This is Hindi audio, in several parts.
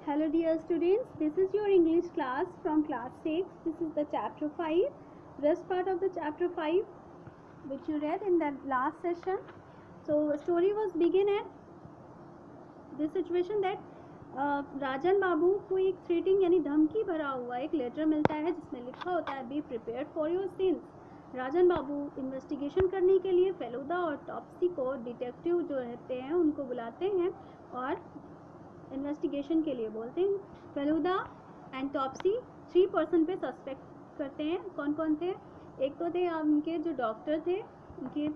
Hello dear students, this is your English class from class 6. This is the chapter 5, rest part of the chapter 5 which you read in the last session. So story was begin at this situation that राजन बाबू को एक थ्रेटिंग यानी धमकी भरा हुआ एक लेटर मिलता है जिसमें लिखा होता है be prepared for your sins. Rajan Babu investigation करने के लिए फेलुदा और टॉप्सी को डिटेक्टिव जो रहते हैं उनको बुलाते हैं और इन्वेस्टिगेशन के लिए बोलते हैं। फेलुदा एंड टॉप्सी 3 पर्सन पे सस्पेक्ट करते हैं। कौन कौन थे? एक तो थे उनके जो डॉक्टर थे, उनके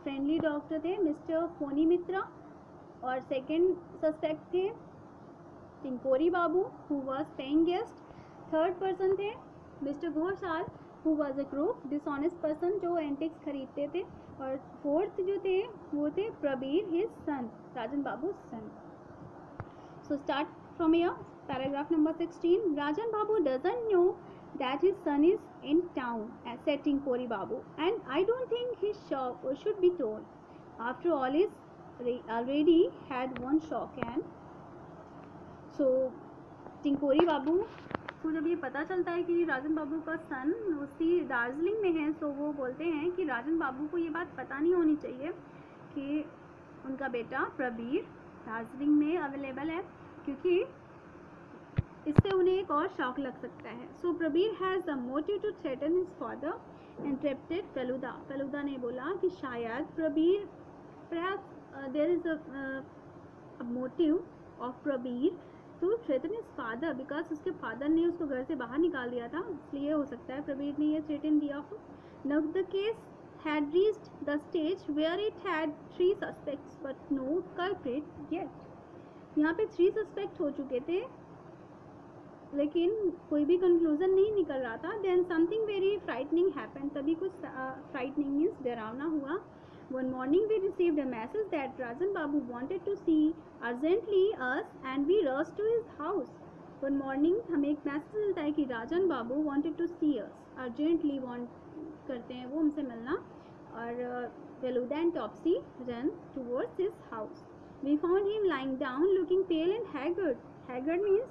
फ्रेंडली डॉक्टर थे मिस्टर फोनी मित्रा, और सेकंड सस्पेक्ट थे Tinkori babu who was paying guest. Third person थे mister Ghoshal who was a crook dishonest person जो एंटिक्स खरीदते थे, और फोर्थ जो थे वो थे Prabir his son, Rajan babu son. So start from here, paragraph number 16. Rajan Babu doesn't know that his son is in town, said Tinkori Babu, and I don't think his shock should be told. After all, he's already had one shock, and so Tinkori Babu को जब ये पता चलता है कि राजन बाबू का सन उसी दार्जिलिंग में है, तो वो बोलते हैं कि राजन बाबू को ये बात पता नहीं होनी चाहिए कि उनका बेटा प्रबीर दार्जिलिंग में अवेलेबल है, क्योंकि इससे उन्हें एक और शॉक लग सकता है। So Prabir has a motive to threaten his father, interrupted Feluda. Feluda ने बोला कि शायद Prabir there is a motive of Prabir to threaten his father because उसके फादर ने उसको घर से बाहर निकाल दिया था, इसलिए हो सकता है प्रबीर ने ये थ्रेटन दिया हो। Now the case had reached the stage where it had 3 suspects but no culprit yet. यहाँ पे 3 सस्पेक्ट हो चुके थे लेकिन कोई भी कंक्लूजन नहीं निकल रहा था। Then something very frightening happen, तभी कुछ फ्राइटनिंग मीन्स डरावना हुआ। One morning we received a message that Rajan babu wanted to see urgently us and we rush to his house. One morning हमें एक मैसेज मिलता है कि Rajan babu wanted to see us, urgently want करते हैं वो हमसे मिलना, और Feluda and Topshe run towards his house. We found him lying down, looking pale and haggard. Haggard means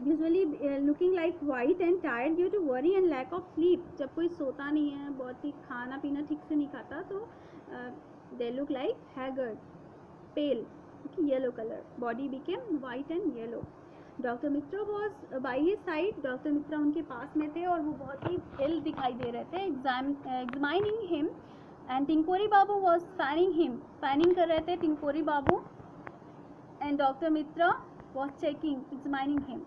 usually looking like white and tired due to worry and lack of sleep. जब कोई सोता नहीं है, बहुत ही खाना पीना ठीक से नहीं खाता, तो they look like haggard, pale, yellow color. Body became white and yellow. Doctor Mitra was by his side, doctor Mitra उनके पास में थे और वो बहुत ही इल दिखाई दे रहे थे। Examining him and Tinkori Babu was fanning him, fanning कर रहे थे Tinkori Babu, and doctor Mitra was checking examining him.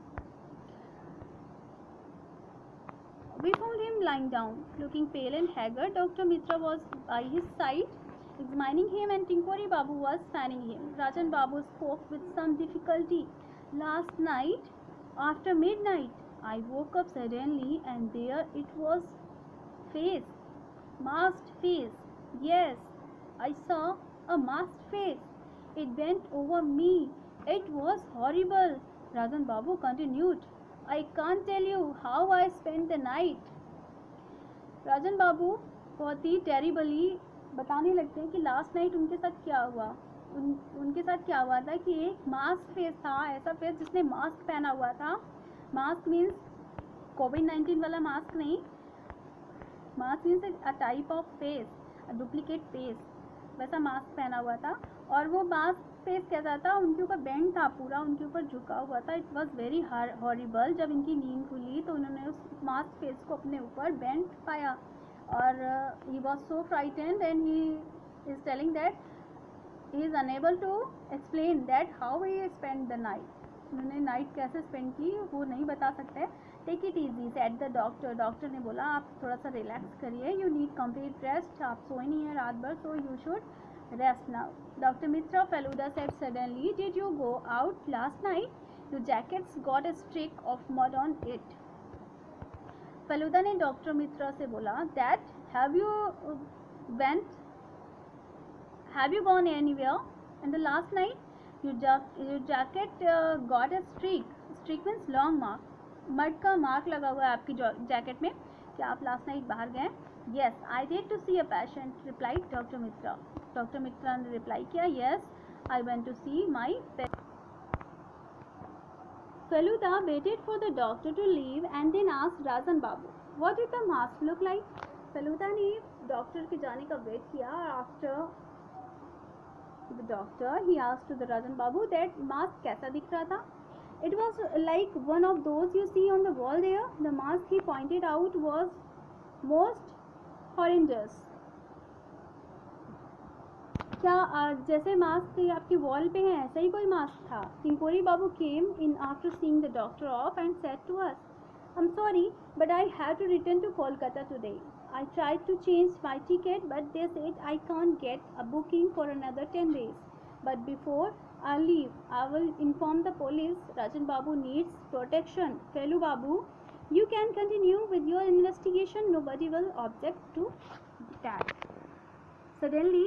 We found him lying down looking pale and haggard, doctor Mitra was by his side examining him and Tinkori Babu was fanning him. Rajan Babu spoke with some difficulty. Last night, after midnight, I woke up suddenly and there it was, face, masked face. Yes, I saw a masked face. It bent over me. It was horrible. Rajan Babu continued. I can't tell you how I spent the night. राजन बाबू बहुत ही टेरिबली बताने लगते हैं कि लास्ट नाइट उनके साथ क्या हुआ। उनके साथ क्या हुआ था कि एक मास्क फेस था, ऐसा फेस जिसने मास्क पहना हुआ था। मास्क मीन्स कोविड-19 वाला मास्क नहीं, mask means a type of face, a duplicate face, वैसा मास्क पहना हुआ था। और वो मास्क फेस कैसा था, उनके ऊपर बेंड था, पूरा उनके ऊपर झुका हुआ था। It was very horrible. जब इनकी नींद खुली तो उन्होंने उस मास्क फेस को अपने ऊपर बेंड पाया, और he was so frightened and he is telling that he is unable to explain that how he spent the night. उन्होंने नाइट कैसे स्पेंड की वो नहीं बता सकते। Take it easy said the doctor, doctor ने बोला आप थोड़ा सा रिलैक्स करिए, यू नीड कंप्लीट रेस्ट, आप सोए नहीं हैं रात भर, so you should rest now. Doctor Mitra, Feluda said suddenly, did you go out last night? Your jacket's got a streak of mud on it. Feluda ने डॉक्टर मित्रा से बोला that have you gone anywhere in the last night? Your jacket got a streak means long mark, mud का मार्क लगा हुआ है आपकी जैकेट में, क्या आप लास्ट नाइट बाहर गए? Yes, I did to see a patient, replied doctor Mitra. Doctor Mitra ने रिप्लाई किया, yes I went to see my patient. Feluda waited for the doctor to leave and then asked Rajan Babu, what did the mask look like? Feluda ने डॉक्टर के जाने का वेट किया और after the doctor he asked to the Rajan Babu that mask कैसा दिख रहा था. It was like one of those you see on the wall there. The mask he pointed out was most horrendous. क्या जैसे मास्क आपकी वॉल पे है ऐसा ही कोई मास्क था. Tinkori Babu came in after seeing the doctor off and said to us, I am sorry but I have to return to Kolkata today. I tried to change my ticket but they said I can't get a booking for another 10 days. But before I leave, I will inform the police. Rajan Babu needs protection. Felu Babu, you can continue with your investigation. Nobody will object to that. Suddenly,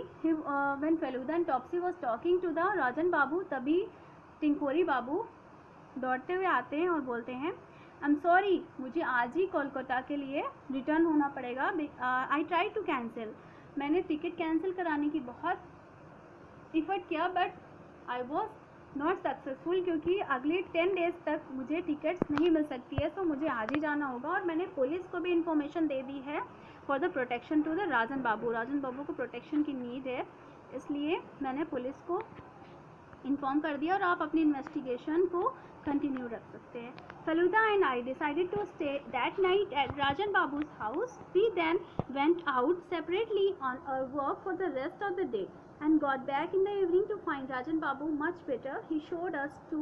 when Feluda and Topsy was talking to the Rajan Babu, तभी टिंकोरी बाबू दौड़ते हुए आते हैं और बोलते हैं, आई एम सॉरी, मुझे आज ही कोलकाता के लिए रिटर्न होना पड़ेगा. आई ट्राई टू कैंसिल, मैंने टिकट कैंसिल कराने की बहुत एफर्ट किया but I was not successful क्योंकि अगले 10 डेज तक मुझे टिकट्स नहीं मिल सकती है. तो मुझे आज ही जाना होगा और मैंने पुलिस को भी इंफॉर्मेशन दे दी है for the protection to the Rajan Babu. Rajan Babu को प्रोटेक्शन की नीड है, इसलिए मैंने पुलिस को इन्फॉर्म कर दिया और आप अपनी इन्वेस्टिगेशन को कंटिन्यू रख सकते हैं. Feluda and I decided to stay that night at Rajan Babu's house. We then went out separately on our work for the rest of the day and got back in the evening to find Rajan Babu much better. He showed us to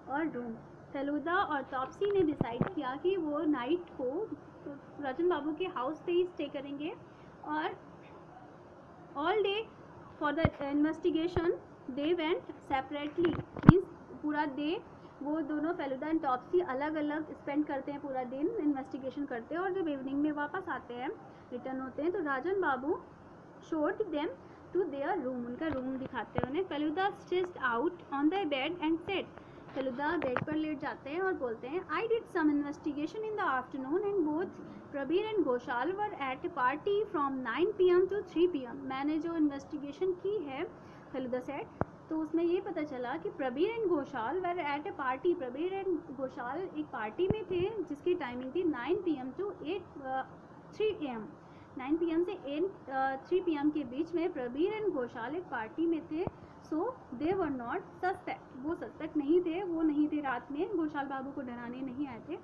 our room. Feluda और Topsy ने डिसाइड किया कि वो नाइट को राजन बाबू के हाउस पे ही स्टे करेंगे और all day for the investigation they went separately. Means पूरा डे वो दोनों फेलुदा एंड टॉप्सी अलग अलग स्पेंड करते हैं, पूरा दिन इन्वेस्टिगेशन करते हैं और जब इवनिंग में वापस आते हैं, रिटर्न होते हैं, तो Rajan Babu showed them to their room. उनका रूम दिखाते हैं उन्हें. Feluda stretched out on the bed and said, Feluda bed पर लेट जाते हैं और बोलते हैं, I did some investigation in the afternoon and both Prabir and Ghosal were at a party from 9 PM to 3 PM. मैंने जो इन्वेस्टिगेशन की है, फेलुदा सेड, तो उसमें ये पता चला कि Prabir and Ghosal were at a party. Prabir and Ghoshal एक पार्टी में थे जिसकी टाइमिंग थी 9 PM to 3 AM. 9 PM से 3 PM के बीच में प्रबीर एंड घोषाल एक पार्टी में थे. सो दे वर नॉट सस्पेक्ट, वो सस्पेक्ट नहीं थे, वो नहीं थे रात में, घोषाल बाबू को डराने नहीं आए थे.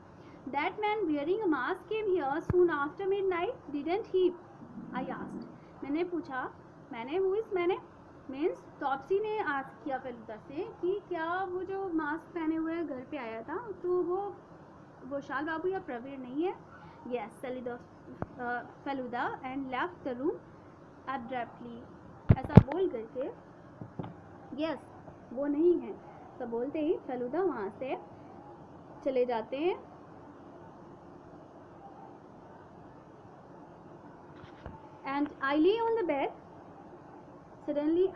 That man wearing a mask came here soon after midnight, didn't he? I asked, मैंने पूछा, मैंने मीन्स टॉप्सी ने आस्क किया फेलुदा से कि क्या वो जो मास्क पहने हुए घर पे आया था तो वो घोषाल बाबू या प्रवीर नहीं है? Yes, Feluda and left the room abruptly. ऐसा बोल करके यस वो नहीं है तो बोलते ही फेलुदा वहाँ से चले जाते हैं. And I lie on the bed suddenly,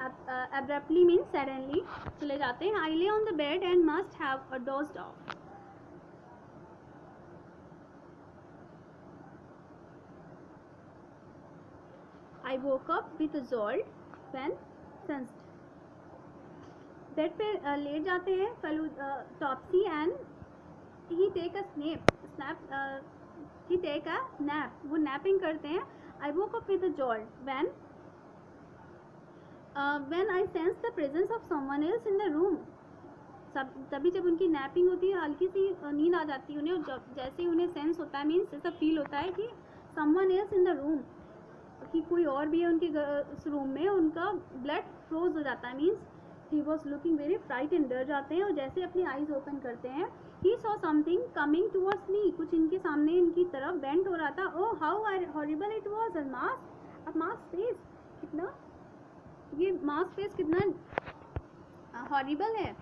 abruptly means suddenly, चले जाते हैं. I lay on the bed and must have a dozed off. I woke up with a jolt when sensed. Bed पे लेट जाते हैं Topsy and he take a nap. वो नैपिंग करते हैं. I woke up with a jolt when I sensed the presence of someone else in the room. तभी जब उनकी नैपिंग होती है, हल्की सी नींद आ जाती है उन्हें, और जब जैसे ही उन्हें सेंस होता है, मीन्स ऐसा फील होता है कि someone else in the room, कि कोई और भी है उनके उस रूम में, उनका ब्लड फ्रोज हो जाता है. Means he was looking very frightened, डर जाते हैं और जैसे अपनी आईज ओपन करते हैं, he saw something coming towards me, कुछ इनके सामने इनकी तरफ बेंड हो रहा था. oh how horrible it was. a mask face, कितना ये मास्क फेस कितना हॉरिबल है.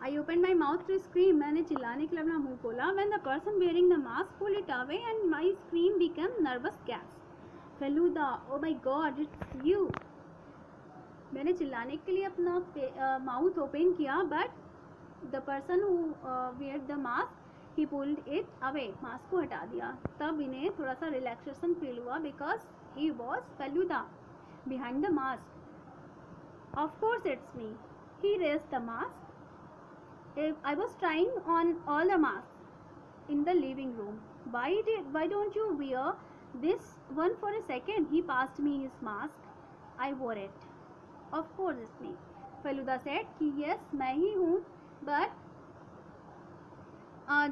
I open my mouth to scream, मैंने चिल्लाने के लिए अपना मुंह खोला. When the person wearing the mask pull it away and my scream become nervous gas. Feluda, oh my God, it's you. मैंने चिल्लाने के लिए अपना माउथ ओपन किया but the person who wear the mask he pulled it away, mask को हटा दिया. तब इन्हें थोड़ा सा रिलैक्सेशन फील हुआ because he was Feluda behind the mask. Of course it's me. He raised the mask. I was trying on all the masks in the living room. Why don't you wear this one for a second? He passed me his mask. I wore it. Of course it's me. Feluda said कि yes मैं ही हूँ, but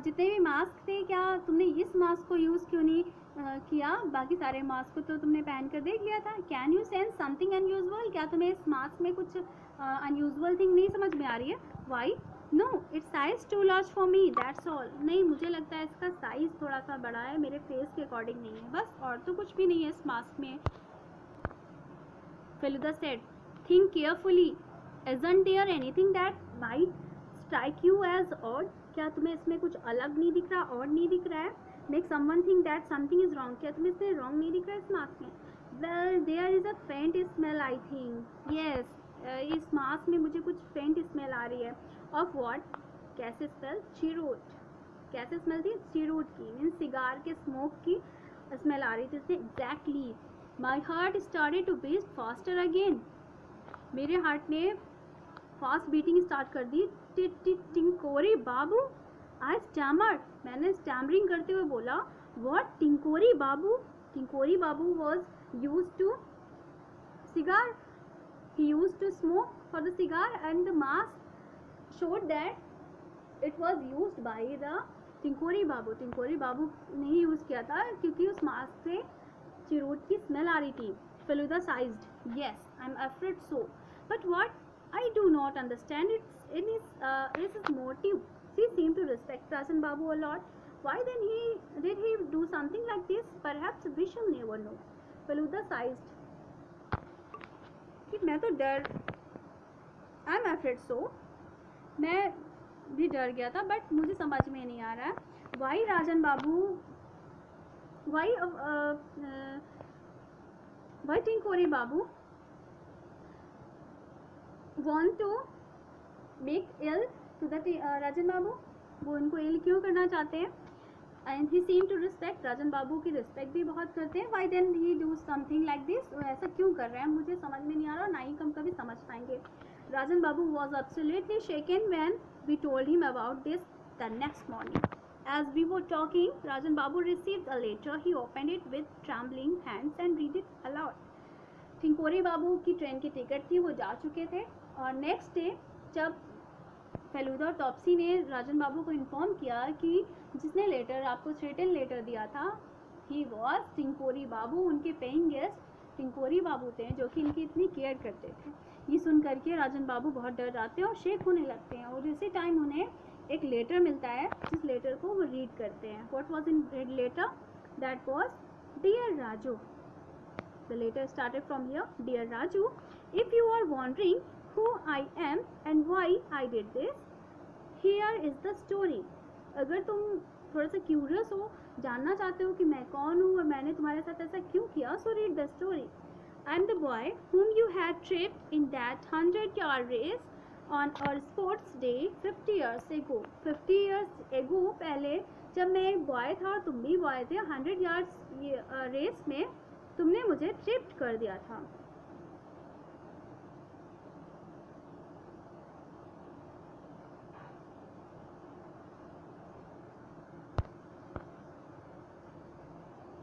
जितने भी मास्क थे क्या तुमने इस मास्क को यूज़ क्यों नहीं किया? बाकी सारे मास्क को तो तुमने पहन कर देख लिया था. Can you sense something unusual? क्या तुम्हें इस मास्क में कुछ अनयूजुअल थिंग नहीं समझ में आ रही है? Why? No it's size too large for me, that's all. नहीं, मुझे लगता है इसका साइज़ थोड़ा सा बड़ा है, मेरे फेस के अकॉर्डिंग नहीं है, बस, और तो कुछ भी नहीं है इस मास्क में. Feluda said, think carefully. Isn't there anything that might strike you as odd? क्या तुम्हें इसमें कुछ अलग नहीं दिख रहा, और नहीं दिख रहा है? Make someone think that something is wrong. क्या तुम्हें इसमें wrong नहीं दिख रहा है इस मास्क में? Well, there is a faint smell, I think. Yes, इस मास्क में मुझे कुछ faint smell आ रही है. Of what? कैसे स्मेल? चीरोट. कैसे स्मेल थी? चीरोट की, मीन्स सिगार के स्मोक की स्मेल आ रही थी इससे. Exactly. My heart started to beat faster again. मेरे हार्ट ने फास्ट बीटिंग स्टार्ट कर दी. टिंकोरी बाबू, आई स्टैमर्ड. मैंने स्टैमरिंग करते हुए बोला, what? Tinkori Babu? Tinkori Babu was use to cigar. He used to smoke for the cigar and the mask showed that it was used by the टिंकोरी Babu. Tinkori बाबू ने ही यूज़ किया था क्योंकि उस मास्क से चिरोट की स्मेल आ रही थी. Feluda sized. Yes, I'm afraid so. But what? I do not understand his motive. She seemed to respect Rajan Babu a lot. Why then did he do something like this? Perhaps we shall never know. Feluda sized. कि मैं तो डर. I'm afraid so. मैं भी डर गया था, बट मुझे समझ में नहीं आ रहा है. Why Rajan Babu? Why टिंकोरी Babu want to make ill to the राजन बाबू? वो उनको इल क्यों करना चाहते हैं? And he seemed to respect. राजन बाबू की रिस्पेक्ट भी बहुत करते हैं. Why then he do something like this? वो ऐसा क्यों कर रहे हैं? मुझे समझ में नहीं आ रहा, ना ही हम कभी समझ पाएंगे. राजन बाबू was absolutely shaken when we told him about this the next morning. As we were talking, Rajan Babu received a letter. He opened it with trembling hands and read it aloud. टिंकोरी बाबू की ट्रेन की टिकट थी, वो जा चुके थे, और नेक्स्ट डे जब फेलुदा और टॉप्सी ने राजन बाबू को इन्फॉर्म किया कि जिसने लेटर आपको रिटन लेटर दिया था, ही वॉज टिंकोरी बाबू. उनके पेइंग गेस्ट टिंकोरी बाबू थे, जो कि इनकी इतनी केयर करते थे. ये सुन करके राजन बाबू बहुत डर जाते हैं और शेक होने लगते हैं, और इसी टाइम उन्हें एक लेटर मिलता है, जिस लेटर को वो रीड करते हैं. What was in letter? That was, dear Raju. The letter started from here. Dear Raju, if you are wondering who I am and why I did this, here is the story. अगर तुम थोड़ा सा क्यूरियस हो, जानना चाहते हो कि मैं कौन हूँ और मैंने तुम्हारे साथ ऐसा क्यों किया, so read the story. I am the boy whom you had tripped in that 100-yard race on our sports day 50 years ago. 50 years ago पहले जब मैं एक बॉय था और तुम भी बॉय थे, 100 yards रेस में तुमने मुझे ट्रिप्ड कर दिया था.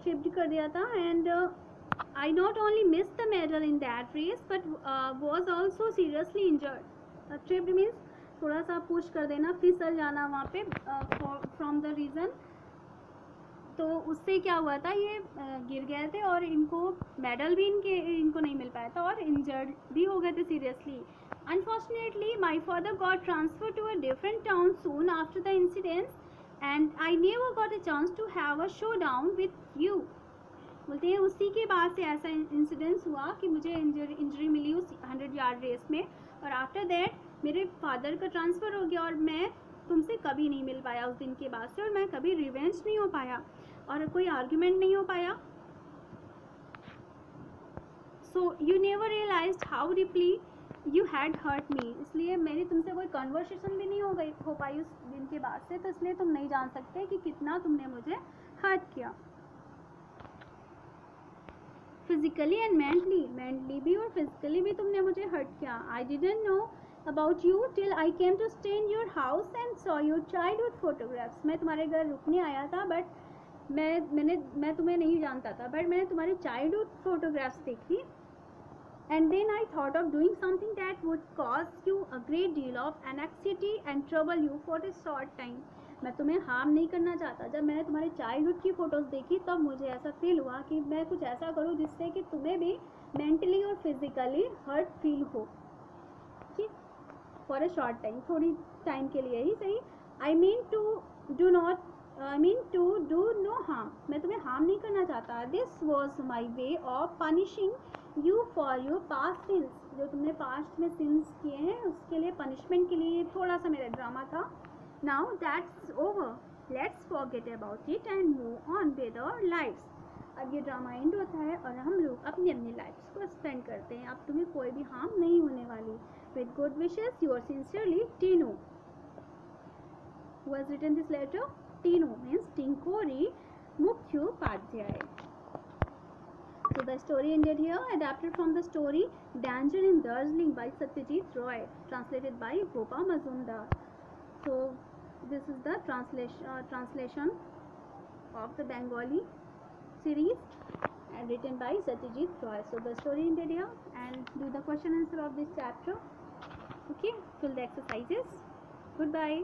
ट्रिप्ड कर दिया था, and I not only miss the medal in that race but was also seriously injured. Tripped means थोड़ा सा पुश कर देना, फिसल जाना वहाँ पे फ्रॉम द रीज़न. तो उससे क्या हुआ था, ये गिर गए थे और इनको मेडल भी इनको नहीं मिल पाया था, और इंजर्ड भी हो गए थे seriously. Unfortunately my father got transfer to a different town soon after the incidents and I never got a chance to have a showdown with you. बोलते हैं उसी के बाद से ऐसा इंसिडेंस हुआ कि मुझे इंजरी मिली उस 100 यार्ड रेस में, और आफ्टर दैट मेरे फादर का ट्रांसफ़र हो गया और मैं तुमसे कभी नहीं मिल पाया उस दिन के बाद से, और मैं कभी रिवेंज नहीं हो पाया और कोई आर्ग्यूमेंट नहीं हो पाया. So you never realised how deeply you had hurt me. इसलिए मेरी तुमसे कोई कन्वर्सेशन भी नहीं हो पाई उस दिन के बाद से, तो इसलिए तुम नहीं जान सकते कि कितना तुमने मुझे हर्ट किया. फिजिकली एंड मेंटली भी और फिजिकली भी तुमने मुझे हर्ट किया. I didn't know about you till I came to stay in your house and saw your childhood photographs. मैं तुम्हारे घर रुकने आया था बट मैं तुम्हें नहीं जानता था, बट मैंने तुम्हारी चाइल्डहुड फोटोग्राफ्स देखी. And then I thought of doing something that would cause you a great deal of anxiety and trouble you for a short time. मैं तुम्हें हार्म नहीं करना चाहता. जब मैंने तुम्हारे चाइल्डहुड की फ़ोटोज़ देखी तब मुझे ऐसा फील हुआ कि मैं कुछ ऐसा करूँ जिससे कि तुम्हें भी मेंटली और फिजिकली हर्ट फील हो. ठीक, फॉर अ शॉर्ट टाइम, थोड़ी टाइम के लिए ही सही. I mean to do no harm. मैं तुम्हें हार्म नहीं करना चाहता. This was my way of punishing you for your past sins. जो तुमने पास्ट में सिंस किए हैं उसके लिए पनिशमेंट के लिए थोड़ा सा मेरा ड्रामा था. Now that's over, let's forget about it and move on with our lifes. अब ये ड्रामा एंड होता है और हम लोग अपनी अपनी लाइफ्स को स्पेंड करते हैं. अब तुम्हें कोई भी हार्म नहीं होने वाली. With good wishes, your sincerely, Tinu. Who has written this letter? Tinu means Tinkori Mukhopadhyay. So the story ended here. Adapted from the story Danger in Darjeeling by Satyajit Roy, translated by Gopa Mazumdar. So this is the translation of the Bengali series and written by Satyajit Roy. So the story ended here, and do the question answer of this chapter. Okay, fill the exercises. Goodbye.